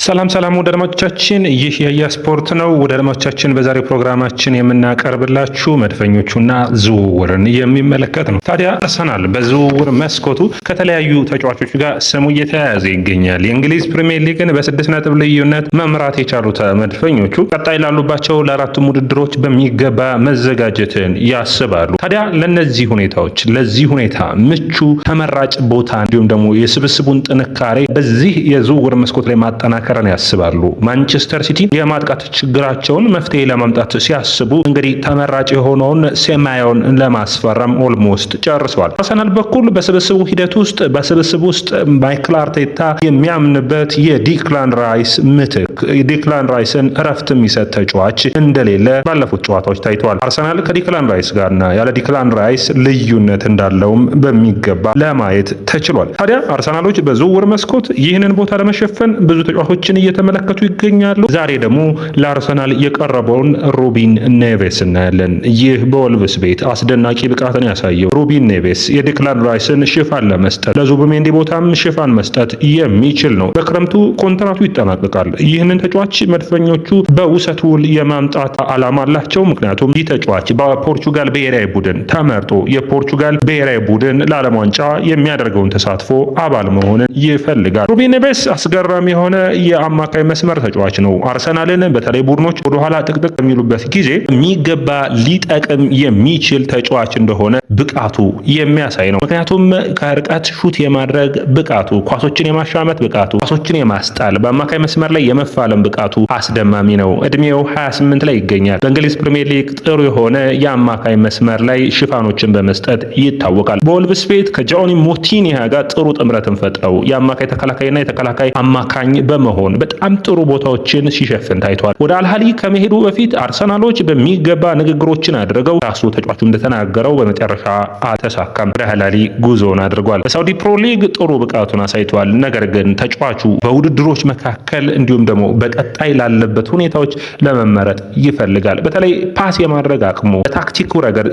ሰላም ወደ አድማጮቻችን፣ ይህ የያ ስፖርት ነው። ወደ አድማጮቻችን በዛሬው ፕሮግራማችን የምናቀርብላችሁ መድፈኞቹና ዝውውርን የሚመለከት ነው። ታዲያ አርሰናል በዝውውር መስኮቱ ከተለያዩ ተጫዋቾች ጋር ስሙ እየተያያዘ ይገኛል። የእንግሊዝ ፕሪሚየር ሊግን በ6 ነጥብ ልዩነት መምራት የቻሉት መድፈኞቹ ቀጣይ ላሉባቸው ለአራቱም ውድድሮች በሚገባ መዘጋጀትን ያስባሉ። ታዲያ ለነዚህ ሁኔታዎች ለዚህ ሁኔታ ምቹ ተመራጭ ቦታ እንዲሁም ደግሞ የስብስቡን ጥንካሬ በዚህ የዝውውር መስኮት ላይ ማጠናከር ያስባሉ። ማንቸስተር ሲቲ የማጥቃት ችግራቸውን መፍትሄ ለማምጣት ሲያስቡ እንግዲህ ተመራጭ የሆነውን ሴማዮን ለማስፈረም ኦልሞስት ጨርሰዋል። አርሰናል በኩል በስብስቡ ሂደት ውስጥ ማይክል አርቴታ የሚያምንበት የዲክላን ራይስ ምትክ ዲክላን ራይስን እረፍት የሚሰጥ ተጫዋች እንደሌለ ባለፉት ጨዋታዎች ታይተዋል። አርሰናል ከዲክላን ራይስ ጋርና ያለ ዲክላን ራይስ ልዩነት እንዳለውም በሚገባ ለማየት ተችሏል። ታዲያ አርሰናሎች በዝውውር መስኮት ይህንን ቦታ ለመሸፈን ብዙ ተጫዋቾችን እየተመለከቱ ይገኛሉ። ዛሬ ደግሞ ለአርሰናል የቀረበውን ሩቢን ኔቬስ እናያለን። ይህ በወልቭስ ቤት አስደናቂ ብቃትን ያሳየው ሩቢን ኔቬስ የዲክላን ራይስን ሽፋን ለመስጠት ለዙቢሜንዲ ቦታም ሽፋን መስጠት የሚችል ነው። በክረምቱ ኮንትራቱ ይጠናቀቃል። ይህንን ተጫዋች መድፈኞቹ በውሰት ውል የማምጣት ዓላማ አላቸው። ምክንያቱም ይህ ተጫዋች በፖርቹጋል ብሔራዊ ቡድን ተመርጦ የፖርቹጋል ብሔራዊ ቡድን ለዓለም ዋንጫ የሚያደርገውን ተሳትፎ አባል መሆንን ይፈልጋል። ሩቢን ኔቬስ አስገራሚ የሆነ የአማካይ መስመር ተጫዋች ነው። አርሰናልን በተለይ ቡድኖች ወደኋላ ጥቅጥቅ የሚሉበት ጊዜ የሚገባ ሊጠቅም የሚችል ተጫዋች እንደሆነ ብቃቱ የሚያሳይ ነው። ምክንያቱም ከርቀት ሹት የማድረግ ብቃቱ፣ ኳሶችን የማሻመት ብቃቱ፣ ኳሶችን የማስጣል በአማካይ መስመር ላይ የመፋለም ብቃቱ አስደማሚ ነው። እድሜው 28 ላይ ይገኛል። በእንግሊዝ ፕሪሚየር ሊግ ጥሩ የሆነ የአማካይ መስመር ላይ ሽፋኖችን በመስጠት ይታወቃል። በወልቭስ ቤት ከጆኒ ሞቲኒያ ጋር ጥሩ ጥምረትን ፈጥረው የአማካይ ተከላካይና የተከላካይ አማካኝ በመሆን በጣም ጥሩ ቦታዎችን ሲሸፍን ታይቷል። ወደ አልሃሊ ከመሄዱ በፊት አርሰናሎች በሚገባ ንግግሮችን አድርገው ራሱ ተጫዋቹ እንደተናገረው በመጨረሻ አልተሳካም። ወደ አልሃሊ ጉዞውን አድርጓል። በሳውዲ ፕሮ ሊግ ጥሩ ብቃቱን አሳይቷል። ነገር ግን ተጫዋቹ በውድድሮች መካከል እንዲሁም ደግሞ በቀጣይ ላለበት ሁኔታዎች ለመመረጥ ይፈልጋል። በተለይ ፓስ የማድረግ አቅሙ፣ በታክቲኩ ረገድ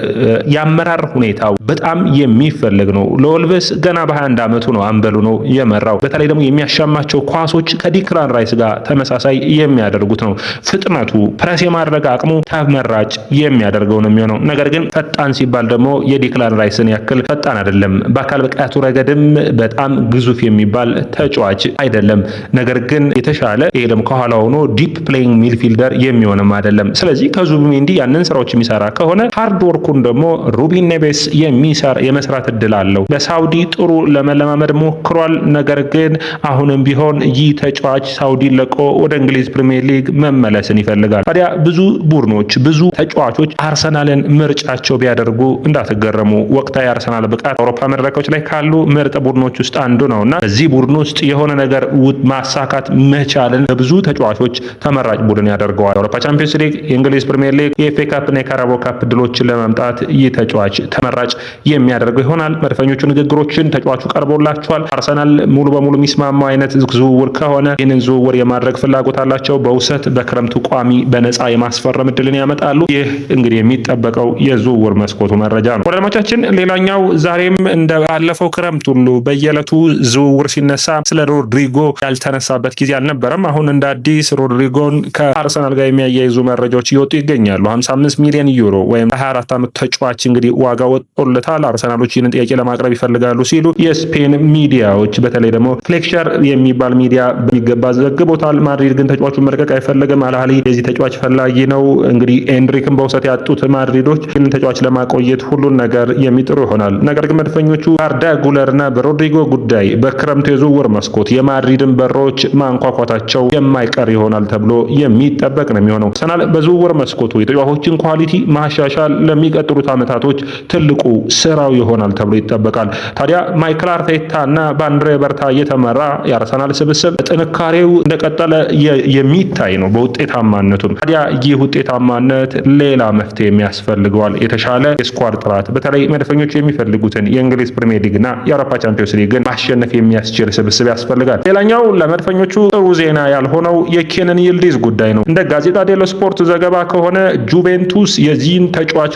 የአመራር ሁኔታው በጣም የሚፈልግ ነው። ለወልቭስ ገና በ21 ዓመቱ ነው አምበሉ ነው የመራው። በተለይ ደግሞ የሚያሻማቸው ኳሶች ከዲክላን ራይስ ጋር ተመሳሳይ የሚያደርጉት ነው። ፍጥነቱ፣ ፕረስ የማድረግ አቅሙ ተመራጭ የሚያደርገው ነው የሚሆነው። ነገር ግን ፈጣን ሲባል ደግሞ የዲክላን ራይስን ያክል ፈጣን አይደለም። በአካል ብቃቱ ረገድም በጣም ግዙፍ የሚባል ተጫዋች አይደለም። ነገር ግን የተሻለ ይሄ ደግሞ ከኋላ ሆኖ ዲፕ ፕሌይንግ ሚድፊልደር የሚሆንም አይደለም። ስለዚህ ከዙቢሜንዲ ያንን ስራዎች የሚሰራ ከሆነ ሃርድ ወርኩን ደግሞ ሩቢን ኔቬስ የመስራት እድል አለው። በሳውዲ ጥሩ ለመለማመድ ሞክሯል። ነገር ግን አሁንም ቢሆን ይህ ተጫዋች ሳውዲ ለቆ ወደ እንግሊዝ ፕሪሚየር ሊግ መመለስን ይፈልጋል። ታዲያ ብዙ ቡድኖች ብዙ ተጫዋቾች አርሰናልን ምርጫቸው ቢያደርጉ እንዳትገረሙ። ወቅታዊ አርሰናል ብቃት አውሮፓ መድረኮች ላይ ካሉ ምርጥ ቡድኖች ውስጥ አንዱ ነውና በዚህ ቡድን ውስጥ የሆነ ነገር ማሳካት መቻልን በብዙ ተጫዋቾች ተመራጭ ቡድን ያደርገዋል። የአውሮፓ ቻምፒየንስ ሊግ፣ የእንግሊዝ ፕሪሚየር ሊግ፣ የኤፍኤ ካፕ እና የካራባኦ ካፕ ድሎችን ለማምጣት ይህ ተጫዋች ተመራጭ የሚያደርገው ይሆናል። መድፈኞቹ ንግግሮችን ተጫዋቹ ቀርቦላቸዋል። አርሰናል ሙሉ በሙሉ የሚስማማው አይነት ዝውውር ከሆነ ይህንን ዝውውር የማድረግ ፍላጎት አላቸው። በውሰት በክረምቱ ቋሚ በነፃ የማስፈረም እድልን ያመጣሉ። ይህ እንግዲህ የሚጠበቀው የዝውውር መስኮቱ መረጃ ነው። ወዳጆቻችን፣ ሌላኛው ዛሬም እንደ ባለፈው ክረምት ሁሉ በየዕለቱ ዝውውር ሲነሳ ስለ ሮድሪጎ ያልተነሳበት ጊዜ አልነበረም። አሁን እንደ አዲስ ሮድሪጎን ከአርሰናል ጋር የሚያያይዙ መረጃዎች እየወጡ ይገኛሉ። 55 ሚሊዮን ዩሮ ወይም 24 ዓመት ተጫዋች እንግዲህ ዋጋ ወጥቶለታል። አርሰናሎች ይህንን ጥያቄ ለማቅረብ ይፈልጋሉ ሲሉ የስፔን ሚዲያዎች በተለይ ደግሞ ፍሌክሸር የሚባል ሚዲያ በሚገባ ዘግቦታል። ማድሪድ ግን ተጫዋቹን መልቀቅ አይፈልግም። አልሃሊ የዚህ ተጫዋች ፈላጊ ነው። እንግዲህ ኤንድሪክን በውሰት ያጡት ማድሪዶች ይህንን ተጫዋች ለማቆየት ሁሉን ነገር የሚጥሩ ይሆናል። ነገር ግን መድፈኞቹ አርዳ ጉለርና በሮድሪጎ ጉዳይ በክረምቱ የዝውውር መስኮት የማድሪድን በሮች ማንኳኳታቸው የማይቀር ይሆናል ተብሎ የሚጠበቅ ነው የሚሆነው። አርሰናል በዝውውር መስኮቱ የተጫዋቾችን ኳሊቲ ማሻሻል ለሚቀጥሉት ዓመታቶች ትልቁ ስራው ይሆናል ተብሎ ይጠበቃል። ታዲያ ማይክል አርቴታ እና በአንድሬ በርታ እየተመራ የአርሰናል ስብስብ ጥንካሬው እንደቀጠለ የሚታይ ነው በውጤታማነቱም። ታዲያ ይህ ውጤታማነት ሌላ መፍትሄ የሚያስፈልገዋል። የተሻለ የስኳድ ጥራት፣ በተለይ መድፈኞቹ የሚፈልጉትን የእንግሊዝ ፕሪሚየር ሊግና የአውሮፓ ቻምፒዮንስ ሊግን ማሸነፍ የሚያስችል ስብስብ ያስፈልጋል። ሌላኛው ለመድፈኞቹ ጥሩ ዜና ያልሆነው የኬነን ይልዲዝ ጉዳይ ነው። እንደ ጋዜጣ ዴሎ ስፖርት ዘገባ ከሆነ ጁቬንቱስ የዚህን ተጫዋች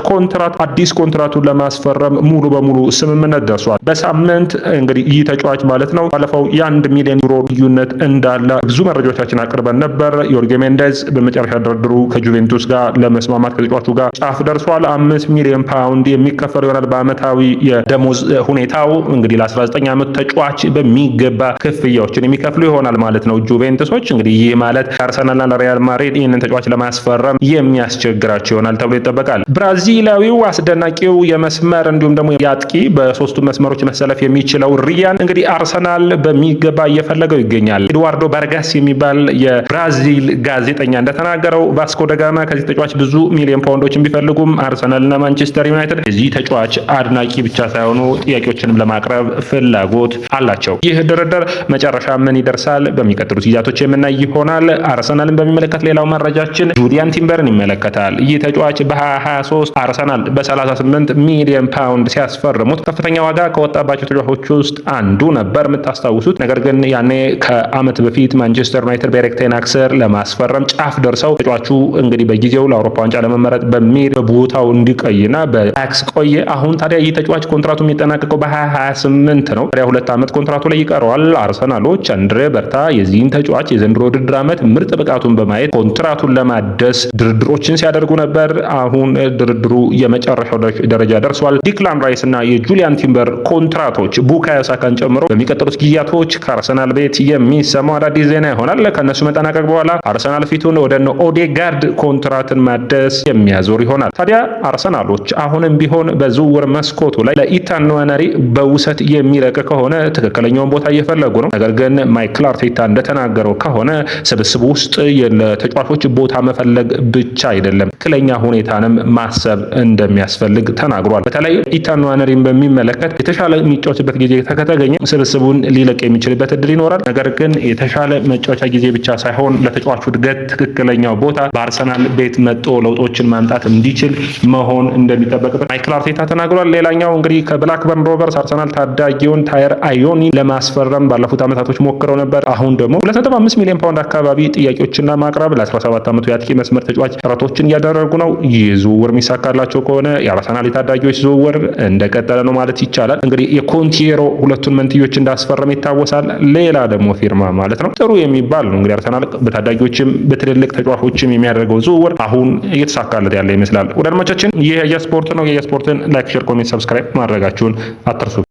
አዲስ ኮንትራቱን ለማስፈረም ሙሉ በሙሉ ስምምነት ደርሷል። በሳምንት እንግዲህ ይህ ተጫዋች ማለት ነው ባለፈው የ1 ሚሊዮን ዩሮ ልዩነት እንዳለ እንዳለ ብዙ መረጃዎቻችን አቅርበን ነበር። ዮርጌ ሜንዴዝ በመጨረሻ ድርድሩ ከጁቬንቱስ ጋር ለመስማማት ከተጫዋቹ ጋር ጫፍ ደርሷል። 5 ሚሊዮን ፓውንድ የሚከፈለው ይሆናል በአመታዊ የደሞዝ ሁኔታው። እንግዲህ ለ19 ዓመት ተጫዋች በሚገባ ክፍያዎችን የሚከፍሉ ይሆናል ማለት ነው ጁቬንቱሶች። እንግዲህ ይህ ማለት አርሰናልና ሪያል ማድሪድ ይህንን ተጫዋች ለማስፈረም የሚያስቸግራቸው ይሆናል ተብሎ ይጠበቃል። ብራዚላዊው አስደናቂው የመስመር እንዲሁም ደግሞ የአጥቂ በሶስቱ መስመሮች መሰለፍ የሚችለው ሪያን እንግዲህ አርሰናል በሚገባ እየፈለገው ይገኛል። ኤድዋርዶ ባርጋስ የሚባል የብራዚል ጋዜጠኛ እንደተናገረው ቫስኮ ደጋማ ከዚህ ተጫዋች ብዙ ሚሊዮን ፓውንዶችን ቢፈልጉም አርሰናልና ማንቸስተር ዩናይትድ የዚህ ተጫዋች አድናቂ ብቻ ሳይሆኑ ጥያቄዎችንም ለማቅረብ ፍላጎት አላቸው። ይህ ድርድር መጨረሻ ምን ይደርሳል በሚቀጥሉት ጊዜያቶች የምናይ ይሆናል። አርሰናልን በሚመለከት ሌላው መረጃችን ጁሊያን ቲምበርን ይመለከታል። ይህ ተጫዋች በ2023 አርሰናል በ38 ሚሊዮን ፓውንድ ሲያስፈርሙት ከፍተኛ ዋጋ ከወጣባቸው ተጫዋቾች ውስጥ አንዱ ነበር የምታስታውሱት። ነገር ግን ያኔ ከአመት በፊት ማንቸስተር ዩናይትድ በኤሪክ ቴን ሃግ ስር ለማስፈረም ጫፍ ደርሰው ተጫዋቹ እንግዲህ በጊዜው ለአውሮፓ ዋንጫ ለመመረጥ በሚል በቦታው እንዲቆይና በአክስ ቆየ። አሁን ታዲያ ይህ ተጫዋች ኮንትራቱ የሚጠናቀቀው በ2028 ነው። ታዲያ 2 ዓመት ኮንትራቱ ላይ ይቀረዋል። አርሰናሎች አንድሬ በርታ የዚህን ተጫዋች የዘንድሮ ውድድር ዓመት ምርጥ ብቃቱን በማየት ኮንትራቱን ለማደስ ድርድሮችን ሲያደርጉ ነበር። አሁን ድርድሩ የመጨረሻው ደረጃ ደርሷል። ዲክላን ራይስ እና የጁሊያን ቲምበር ኮንትራቶች ቡካዮ ሳካን ጨምሮ በሚቀጥሉት ጊዜያቶች ከአርሰናል ቤት የሚሰማው አዳዲስ ዜና ይሆናል። ከነሱ መጠናቀቅ በኋላ አርሰናል ፊቱን ወደ ኦዴጋርድ ኮንትራትን ማደስ የሚያዞር ይሆናል። ታዲያ አርሰናሎች አሁንም ቢሆን በዝውውር መስኮቱ ላይ ለኢታን ንዋነሪ በውሰት የሚለቅ ከሆነ ትክክለኛውን ቦታ እየፈለጉ ነው። ነገር ግን ማይክል አርቴታ እንደተናገረው ከሆነ ስብስቡ ውስጥ ለተጫዋቾች ቦታ መፈለግ ብቻ አይደለም፣ ትክክለኛ ሁኔታንም ማሰብ እንደሚያስፈልግ ተናግሯል። በተለይ ኢታን ንዋነሪን በሚመለከት የተሻለ የሚጫወትበት ጊዜ ከተገኘ ስብስቡን ሊለቅ የሚችልበት እድል ይኖራል። ነገር ግን የተሻለ መጫወቻ ጊዜ ብቻ ሳይሆን ለተጫዋቹ እድገት ትክክለኛው ቦታ በአርሰናል ቤት መጥቶ ለውጦችን ማምጣት እንዲችል መሆን እንደሚጠበቅበት ማይክል አርቴታ ተናግሯል። ሌላኛው እንግዲህ ከብላክበርን ሮቨርስ አርሰናል ታዳጊውን ታየር አዮኒ ለማስፈረም ባለፉት ዓመታቶች ሞክረው ነበር። አሁን ደግሞ 2.5 ሚሊዮን ፓውንድ አካባቢ ጥያቄዎችን ለማቅረብ ለ17 ዓመቱ የአጥቂ መስመር ተጫዋች ጥረቶችን እያደረጉ ነው። ይህ ዝውውር የሚሳካላቸው ከሆነ የአርሰናል የታዳጊዎች ዝውውር እንደቀጠለ ነው ማለት ይቻላል። እንግዲህ የኮንቲሮ ሁለቱን መንትዮች እንዳስፈረም ይታወሳል። ሌላ ደግሞ ፊርማ ማለት ነው ጥሩ የሚባል ነው። እንግዲህ አርሰናል በታዳጊዎችም በትልልቅ ተጫዋቾችም የሚያደርገው ዝውውር አሁን እየተሳካለት ያለ ይመስላል። ወደ አድማጮቻችን ይህ የስፖርት ነው። የስፖርትን ላይክ፣ ሼር፣ ኮሜንት፣ ሰብስክራይብ ማድረጋችሁን አትርሱ።